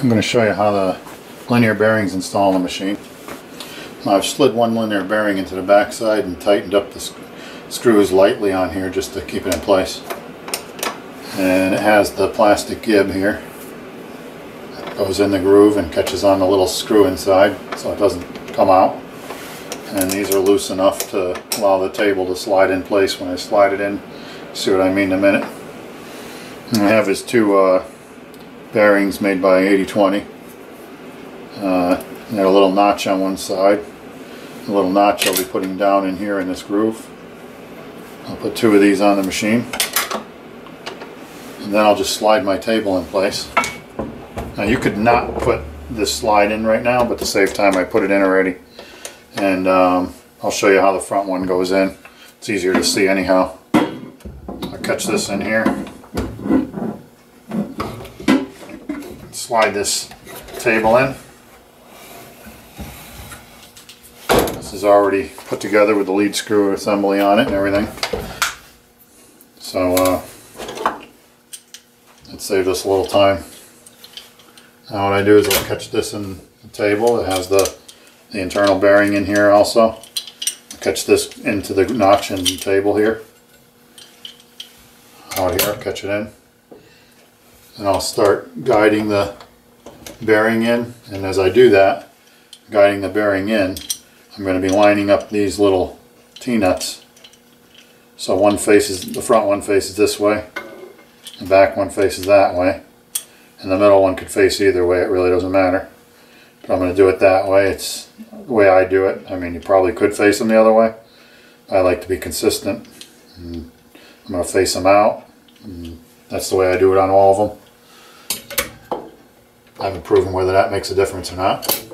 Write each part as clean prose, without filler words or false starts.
I'm going to show you how the linear bearings install on the machine. I've slid one linear bearing into the backside and tightened up the screws lightly on here just to keep it in place. And it has the plastic gib here. It goes in the groove and catches on the little screw inside so it doesn't come out. And these are loose enough to allow the table to slide in place when I slide it in. See what I mean in a minute. And I have his two bearings made by 80-20. And a little notch on one side. A little notch I'll be putting down in here in this groove. I'll put two of these on the machine. And then I'll just slide my table in place. Now you could not put this slide in right now, but to save time I put it in already. And I'll show you how the front one goes in. It's easier to see anyhow. I'll catch this in here. Slide this table in. This is already put together with the lead screw assembly on it and everything. So it saved us a little time. Now what I do is I'll catch this in the table. It has the internal bearing in here also. I'll catch this into the notch in the table here. Out here, catch it in. And I'll start guiding the bearing in, and as I do that, guiding the bearing in, I'm going to be lining up these little T-nuts. So one faces, the front one faces this way, the back one faces that way, and the middle one could face either way, it really doesn't matter. But I'm going to do it that way. It's the way I do it. I mean, you probably could face them the other way. I like to be consistent. And I'm going to face them out. And that's the way I do it on all of them. I haven't proven whether that makes a difference or not.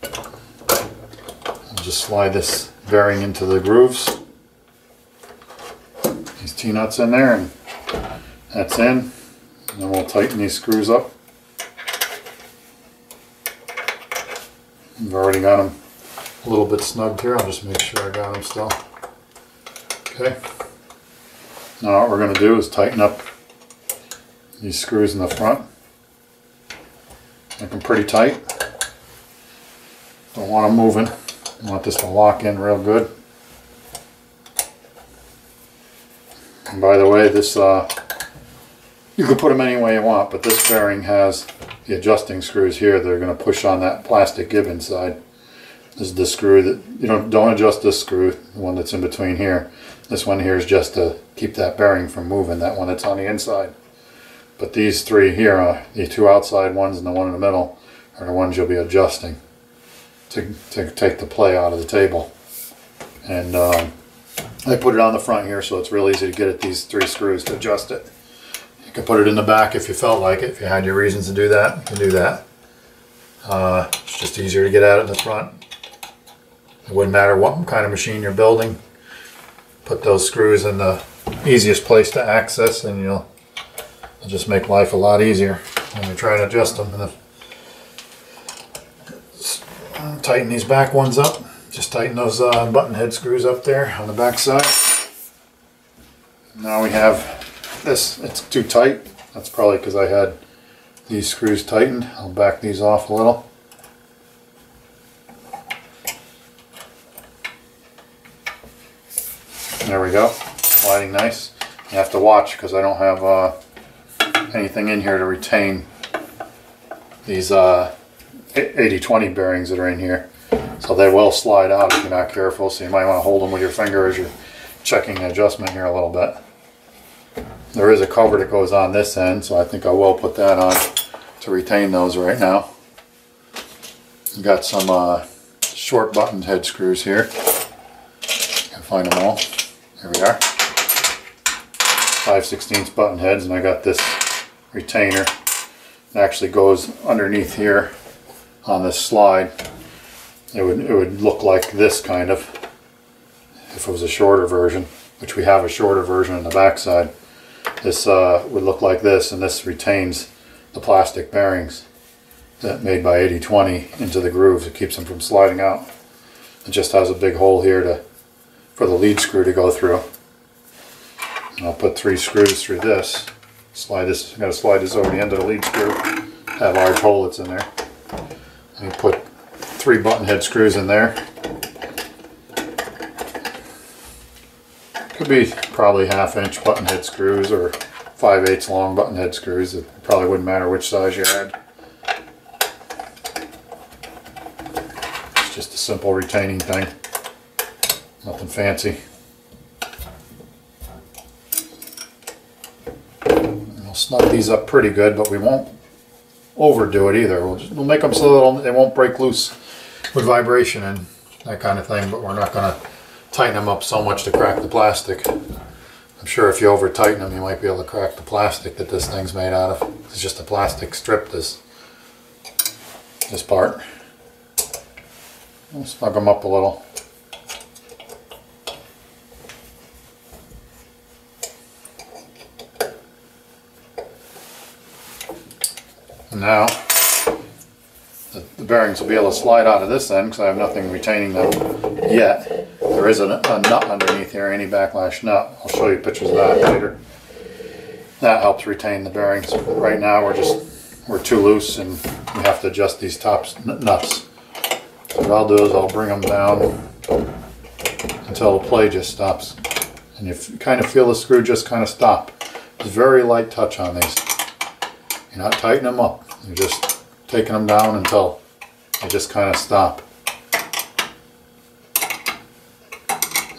I'll just slide this bearing into the grooves. These T-nuts in there, and that's in. And then we'll tighten these screws up. I've already got them a little bit snugged here. I'll just make sure I got them still. Okay. Now what we're going to do is tighten up these screws in the front. Make them pretty tight. Don't want them moving. I want this to lock in real good. And by the way, this you can put them any way you want, but this bearing has the adjusting screws here. They're going to push on that plastic gib inside. This is the screw that you don't adjust this screw, the one that's in between here. This one here is just to keep that bearing from moving, that one that's on the inside. But these three here, the two outside ones and the one in the middle, are the ones you'll be adjusting to take the play out of the table. And I put it on the front here so it's real easy to get at these three screws to adjust it. You can put it in the back if you felt like it. If you had your reasons to do that, you can do that. It's just easier to get at it in the front. It wouldn't matter what kind of machine you're building. Put those screws in the easiest place to access, and you'll just make life a lot easier when you're trying to adjust them. And tighten these back ones up. Just tighten those button head screws up there on the back side. Now we have this. It's too tight. That's probably because I had these screws tightened. I'll back these off a little. There we go. Sliding nice. You have to watch because I don't have anything in here to retain these 80-20 bearings that are in here. So they will slide out if you're not careful. So you might want to hold them with your finger as you're checking the adjustment here a little bit. There is a cover that goes on this end, so I think I will put that on to retain those right now. I've got some short button head screws here. You can find them all. Here we are. 5/16 button heads, and I got this retainer. It actually goes underneath here on this slide. It would look like this kind of if it was a shorter version, which we have a shorter version on the back side. This would look like this, and this retains the plastic bearings that made by 80-20 into the grooves. It keeps them from sliding out. It just has a big hole here for the lead screw to go through. And I'll put 3 screws through this. Slide this. I'm going to slide this over the end of the lead screw. that large hole that's in there. And you put 3 button head screws in there. Could be probably 1/2 inch button head screws or 5/8 long button head screws. It probably wouldn't matter which size you had. It's just a simple retaining thing. Nothing fancy. And we'll snug these up pretty good, but we won't overdo it either. We'll make them so that they won't break loose with vibration and that kind of thing, but we're not going to tighten them up so much to crack the plastic. I'm sure if you over tighten them, you might be able to crack the plastic that this thing's made out of. It's just a plastic strip, this part. We'll snug them up a little. And now the bearings will be able to slide out of this end because I have nothing retaining them yet. There is a nut underneath here, any backlash nut. I'll show you pictures of that later. That helps retain the bearings. Right now we're too loose and we have to adjust these top nuts. So what I'll do is I'll bring them down until the play just stops. And you kind of feel the screw just kind of stop. It's very light touch on these. You're not tightening them up. You're just taking them down until they just kind of stop.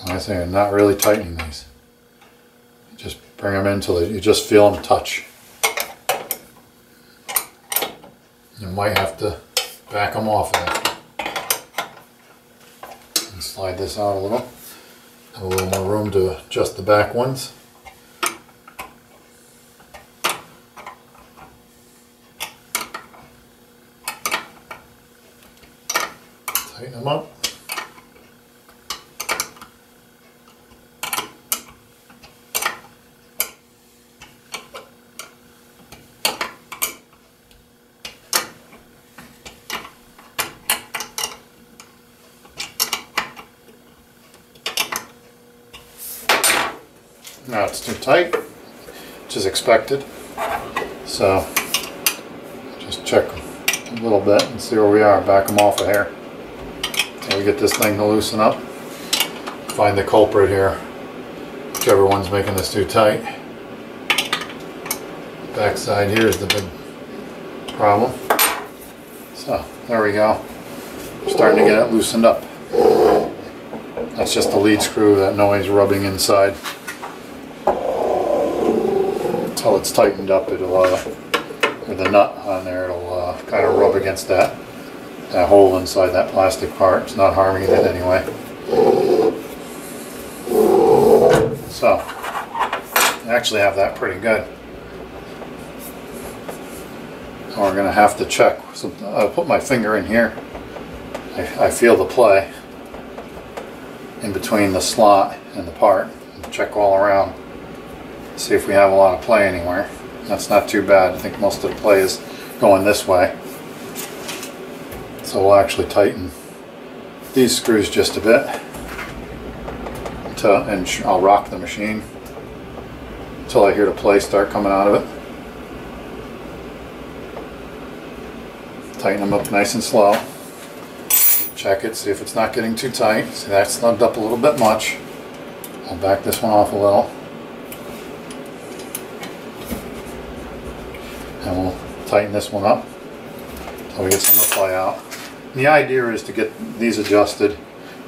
Like I say, you're not really tightening these. You just bring them in until you just feel them touch. You might have to back them off after. And slide this out a little. Have a little more room to adjust the back ones. Tighten them up. Now it's too tight, which is expected. So just check a little bit and see where we are. Back them off of here. So we get this thing to loosen up. Find the culprit here. Whichever one's making this too tight. Back side here is the big problem. So there we go. Starting to get it loosened up. That's just the lead screw, that noise rubbing inside. Until it's tightened up, it'll, with the nut on there, it'll kind of rub against that hole inside that plastic part. It's not harming it anyway. So, I actually have that pretty good. Now we're going to have to check. So I'll put my finger in here. I feel the play in between the slot and the part. And check all around. See if we have a lot of play anywhere. That's not too bad. I think most of the play is going this way. So we'll actually tighten these screws just a bit. And I'll rock the machine until I hear the play start coming out of it. Tighten them up nice and slow. Check it, see if it's not getting too tight. See, that's snugged up a little bit much. I'll back this one off a little. And we'll tighten this one up until we get some of the play out. And the idea is to get these adjusted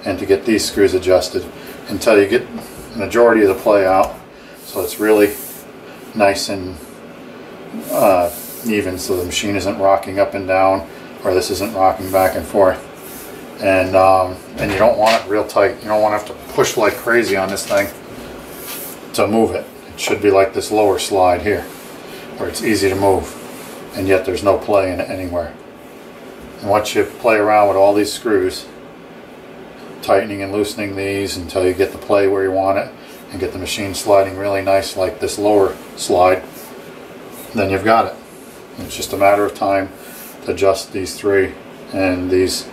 and to get these screws adjusted until you get the majority of the play out, so it's really nice and even, so the machine isn't rocking up and down, or this isn't rocking back and forth. And you don't want it real tight. You don't want to have to push like crazy on this thing to move it. It should be like this lower slide here, where it's easy to move, and yet there's no play in it anywhere. And once you play around with all these screws, tightening and loosening these until you get the play where you want it, and get the machine sliding really nice like this lower slide, then you've got it. It's just a matter of time to adjust these three and these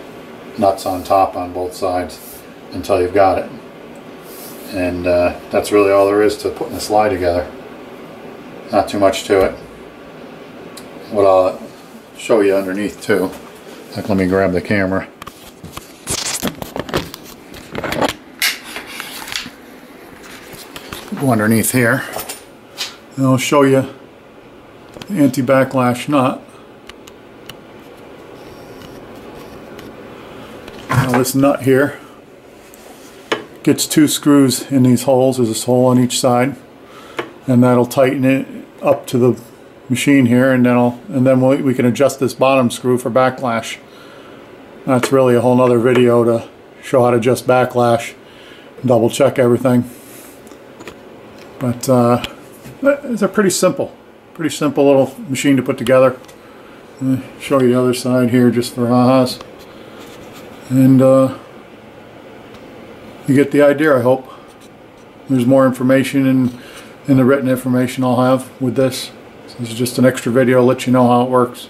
nuts on top on both sides until you've got it. And that's really all there is to putting the slide together. Not too much to it. What I'll show you underneath too. Like, let me grab the camera. Go underneath here and I'll show you the anti-backlash nut. Now this nut here gets 2 screws in these holes. There's this hole on each side, and that'll tighten it up to the machine here, and then we can adjust this bottom screw for backlash. That's really a whole nother video to show how to adjust backlash, double check everything. But it's a pretty simple little machine to put together. I'll show you the other side here just for ahas. And you get the idea, I hope. There's more information in the written information I'll have with this. So this is just an extra video to let you know how it works.